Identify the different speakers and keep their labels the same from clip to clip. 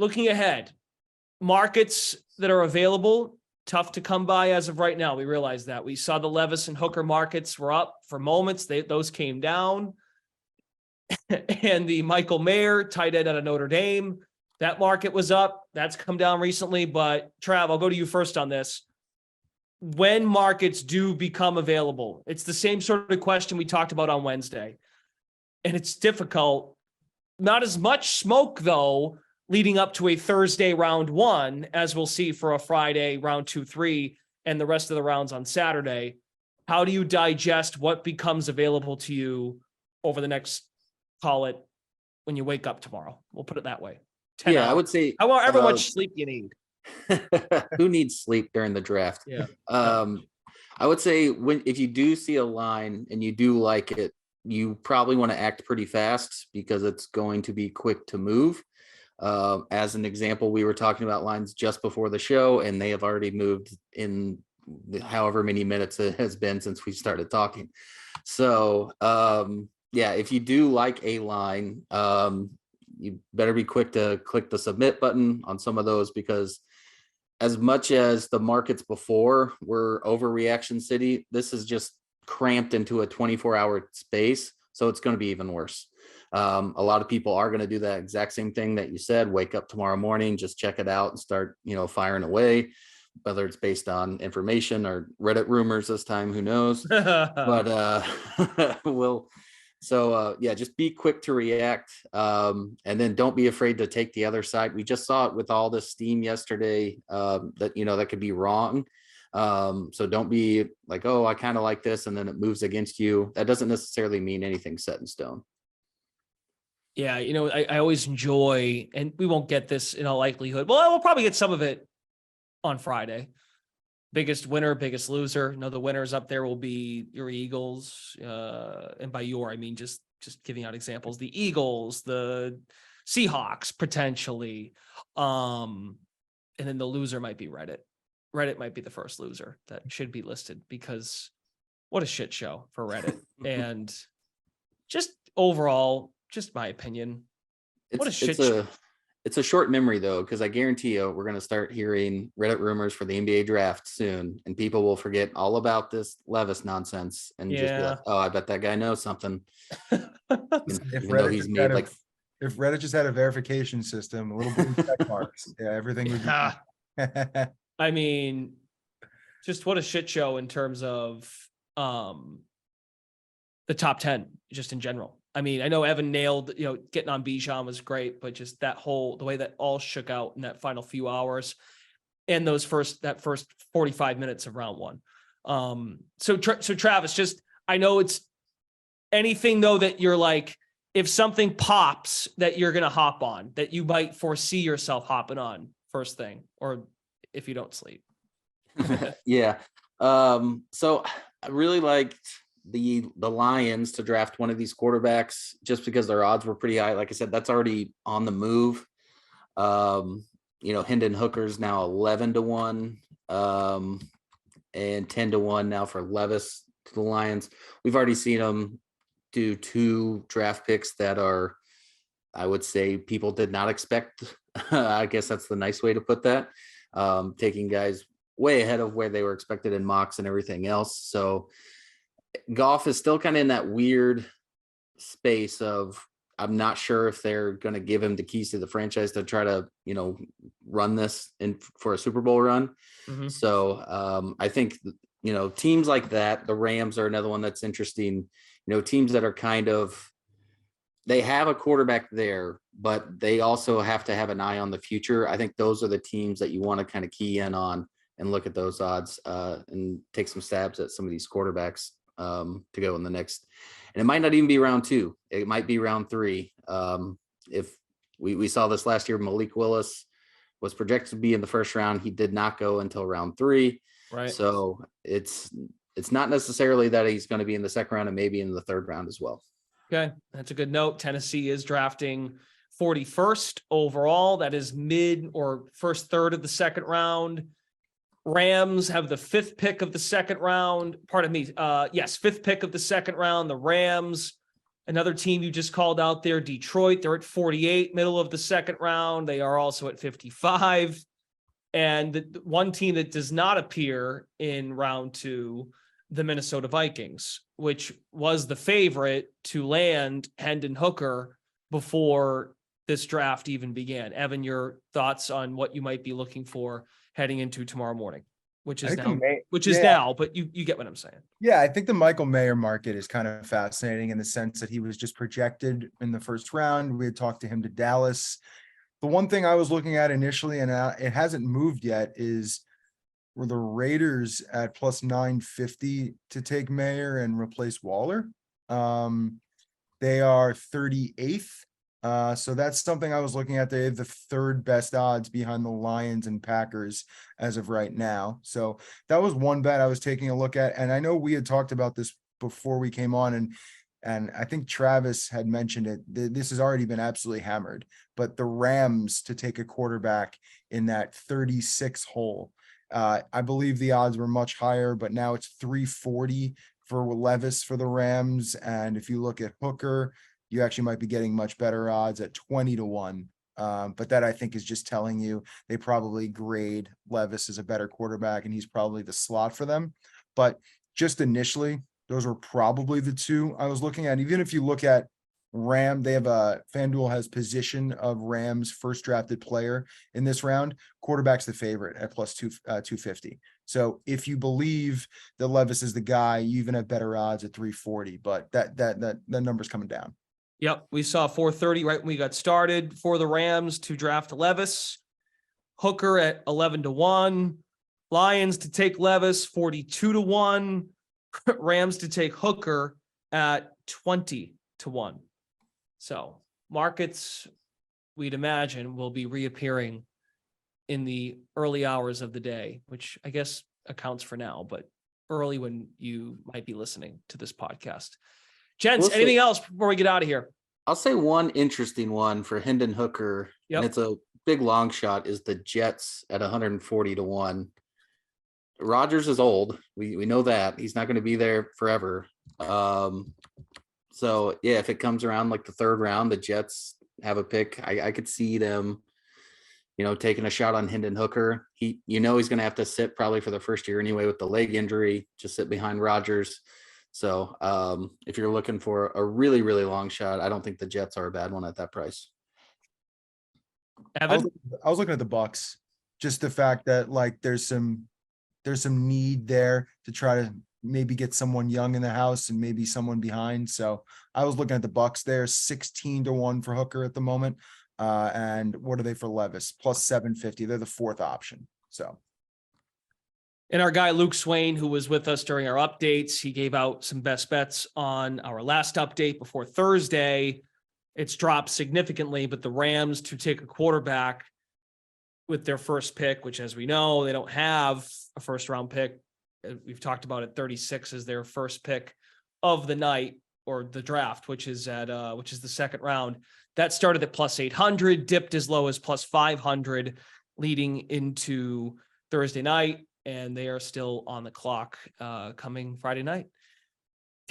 Speaker 1: looking ahead, markets that are available, tough to come by as of right now. We realize that. We saw the Levis and Hooker markets were up for moments. Those came down. And the Michael Mayer, tight end out of Notre Dame, that market was up. That's come down recently. But Trav, I'll go to you first on this. When markets do become available, it's the same sort of question we talked about on Wednesday. And it's difficult. Not as much smoke, though, leading up to a Thursday round 1, as we'll see for a Friday round 2, 3, and the rest of the rounds on Saturday. How do you digest what becomes available to you over the next, call it, when you wake up tomorrow? We'll put it that way. 10 hours.
Speaker 2: I would say
Speaker 1: however much sleep you need.
Speaker 2: Who needs sleep during the draft?
Speaker 1: Yeah.
Speaker 2: I would say if you do see a line and you do like it, you probably want to act pretty fast because it's going to be quick to move. As an example, we were talking about lines just before the show, and they have already moved in however many minutes it has been since we started talking. So, if you do like a line, you better be quick to click the submit button on some of those, because as much as the markets before were overreaction city, this is just cramped into a 24-hour space. So it's going to be even worse. A lot of people are going to do that exact same thing that you said, wake up tomorrow morning, just check it out and start, firing away, whether it's based on information or Reddit rumors this time, who knows, but just be quick to react. And then don't be afraid to take the other side. We just saw it with all this steam yesterday, that could be wrong. So don't be like, oh, I kind of like this, and then it moves against you. That doesn't necessarily mean anything set in stone.
Speaker 1: Yeah, I always enjoy, and we won't get this in all likelihood. Well, we'll probably get some of it on Friday. Biggest winner, biggest loser. The winners up there will be your Eagles. And by your, I mean just giving out examples. The Eagles, the Seahawks, potentially. And then the loser might be Reddit. Reddit might be the first loser that should be listed, because what a shit show for Reddit. And just overall, just my opinion. What a shit show.
Speaker 2: It's a short memory, though, because I guarantee you we're going to start hearing Reddit rumors for the NBA draft soon, and people will forget all about this Levis nonsense and just be like, oh, I bet that guy knows something.
Speaker 3: If Reddit just had a verification system, a little bit of check marks, everything would be.
Speaker 1: I mean, just what a shit show in terms of the top 10, just in general. I mean, I know Evan nailed, getting on Bijan was great, but just the way that all shook out in that final few hours and that first 45 minutes of round 1. So Travis, just, I know it's anything though that you're like, if something pops that you're going to hop on, that you might foresee yourself hopping on first thing, or if you don't sleep.
Speaker 2: Yeah. So I really liked the Lions to draft one of these quarterbacks just because their odds were pretty high. Like I said, that's already on the move. Hendon Hooker's now 11-1, and 10-1 now for Levis to the Lions. We've already seen them do 2 draft picks that are, I would say, people did not expect. I guess that's the nice way to put that. Taking guys way ahead of where they were expected in mocks and everything else. So Goff is still kind of in that weird space of, I'm not sure if they're going to give him the keys to the franchise to try to, run this in for a Super Bowl run. Mm-hmm. So I think, teams like that, the Rams are another one that's interesting, teams that are kind of, they have a quarterback there, but they also have to have an eye on the future. I think those are the teams that you want to kind of key in on and look at those odds and take some stabs at some of these quarterbacks to go in the next. And it might not even be round 2. It might be round 3. If we saw this last year, Malik Willis was projected to be in the first round. He did not go until round 3.
Speaker 1: Right.
Speaker 2: So it's not necessarily that he's going to be in the second round, and maybe in the third round as well.
Speaker 1: Okay, that's a good note. Tennessee is drafting 41st overall. That is mid or first third of the second round. Rams have the 5th pick of the second round. Pardon me. Yes, 5th pick of the second round. The Rams Another team you just called out there, Detroit, they're at 48, middle of the second round. They are also at 55. And the one team that does not appear in round 2, the Minnesota Vikings, which was the favorite to land Hendon Hooker before this draft even began. Evan, your thoughts on what you might be looking for heading into tomorrow morning, which is now, but you get what I'm saying.
Speaker 3: Yeah, I think the Michael Mayer market is kind of fascinating in the sense that he was just projected in the first round. We had talked to him to Dallas. The one thing I was looking at initially, and it hasn't moved yet, is were the Raiders at plus 950 to take Mayer and replace Waller. They are 38th. So that's something I was looking at. They have the 3rd best odds behind the Lions and Packers as of right now. So that was one bet I was taking a look at. And I know we had talked about this before we came on, and I think Travis had mentioned it. This has already been absolutely hammered, but the Rams to take a quarterback in that 36 hole. I believe the odds were much higher, but now it's 340 for Levis for the Rams. And if you look at Hooker, you actually might be getting much better odds at 20-1. But that I think is just telling you they probably grade Levis as a better quarterback, and he's probably the slot for them. But just initially, those were probably the two I was looking at. Even if you look at they have FanDuel has position of Rams first drafted player in this round. Quarterback's the favorite at plus 250. So if you believe that Levis is the guy, you even have better odds at 340. But that number's coming down.
Speaker 1: Yep, we saw 430 right when we got started for the Rams to draft Levis. Hooker at 11-1. Lions to take Levis 42-1. Rams to take Hooker at 20-1. So markets, we'd imagine, will be reappearing in the early hours of the day, which I guess accounts for now, but early when you might be listening to this podcast. Gents, anything else before we get out of here?
Speaker 2: I'll say one interesting one for Hendon Hooker, and it's a big long shot, is the Jets at 140-1. Rodgers is old. We know that. He's not going to be there forever. So yeah, if it comes around like the 3rd round, the Jets have a pick. I could see them, taking a shot on Hendon Hooker. He's going to have to sit probably for the first year anyway with the leg injury, just sit behind Rodgers. So if you're looking for a really, really long shot, I don't think the Jets are a bad one at that price.
Speaker 1: Evan?
Speaker 3: I was looking at the Bucks. Just the fact that there's some need there to try to maybe get someone young in the house and maybe someone behind. So I was looking at the Bucks there, 16-1 for Hooker at the moment. And what are they for Levis? Plus 750. They're the 4th option. So.
Speaker 1: And our guy, Luke Swain, who was with us during our updates, he gave out some best bets on our last update before Thursday. It's dropped significantly, but the Rams to take a quarterback with their first pick, which, as we know, they don't have a first round pick. We've talked about it. 36 is their first pick of the night or the draft, which is the 2nd round. That started at plus 800, dipped as low as plus 500 leading into Thursday night. And they are still on the clock coming Friday night.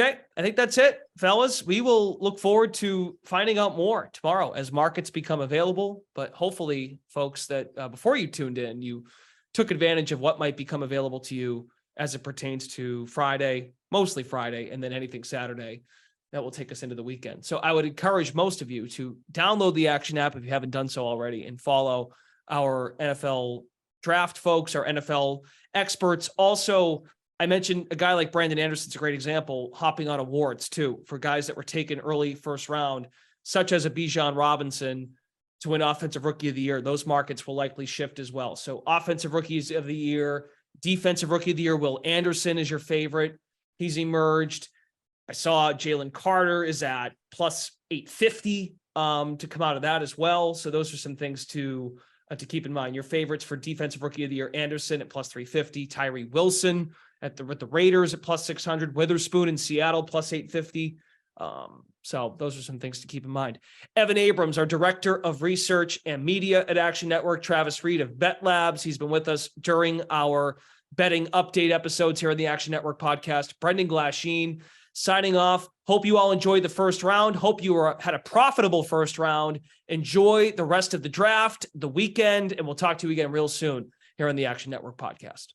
Speaker 1: Okay, I think that's it, fellas. We will look forward to finding out more tomorrow as markets become available. But hopefully, folks, that before you tuned in, you took advantage of what might become available to you as it pertains to Friday, mostly Friday, and then anything Saturday that will take us into the weekend. So I would encourage most of you to download the Action app if you haven't done so already and follow our NFL draft folks, our NFL experts. Also, I mentioned a guy like Brandon Anderson's a great example, hopping on awards too, for guys that were taken early first round, such as a Bijan Robinson to win Offensive Rookie of the Year. Those markets will likely shift as well. So Offensive Rookies of the Year, Defensive Rookie of the Year, Will Anderson is your favorite. He's emerged. I saw Jalen Carter is at plus 850 to come out of that as well. So those are some things to keep in mind. Your favorites for Defensive Rookie of the Year: Anderson at plus 350, Tyree Wilson with the Raiders at plus 600, Witherspoon in Seattle plus 850. So those are some things to keep in mind. Evan Abrams, our Director of Research and Media at Action Network, Travis Reed of Bet Labs. He's been with us during our betting update episodes here on the Action Network podcast. Brendan Glasheen, signing off. Hope you all enjoyed the first round. Hope you had a profitable first round. Enjoy the rest of the draft, the weekend, and we'll talk to you again real soon here on the Action Network podcast.